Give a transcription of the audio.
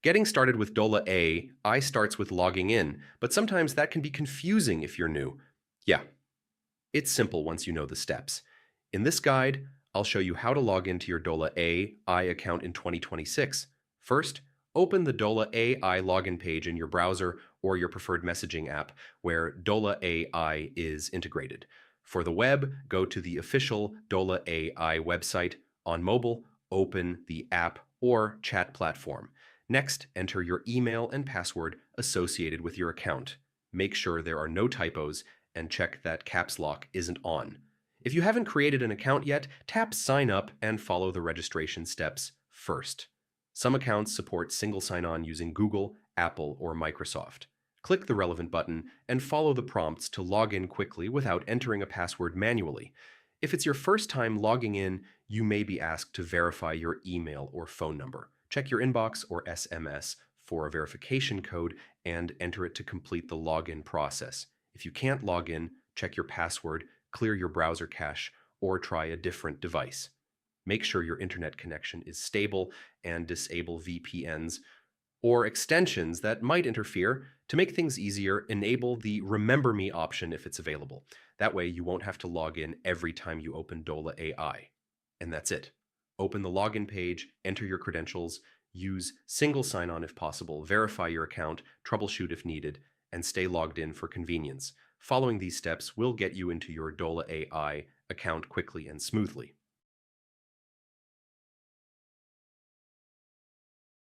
Getting started with Dola AI starts with logging in, but sometimes that can be confusing if you're new. Yeah, it's simple once you know the steps. In this guide, I'll show you how to log into your Dola AI account in 2026. First, open the Dola AI login page in your browser or your preferred messaging app where Dola AI is integrated. For the web, go to the official Dola AI website. On mobile, open the app or chat platform. Next, enter your email and password associated with your account. Make sure there are no typos and check that caps lock isn't on. If you haven't created an account yet, tap sign up and follow the registration steps first. Some accounts support single sign-on using Google, Apple, or Microsoft. Click the relevant button and follow the prompts to log in quickly without entering a password manually. If it's your first time logging in, you may be asked to verify your email or phone number. Check your inbox or SMS for a verification code and enter it to complete the login process. If you can't log in, check your password, clear your browser cache, or try a different device. Make sure your internet connection is stable and disable VPNs or extensions that might interfere. To make things easier, enable the Remember Me option if it's available. That way you won't have to log in every time you open Dola AI. And that's it. Open the login page, enter your credentials, use single sign-on if possible, verify your account, troubleshoot if needed, and stay logged in for convenience. Following these steps will get you into your Dola AI account quickly and smoothly.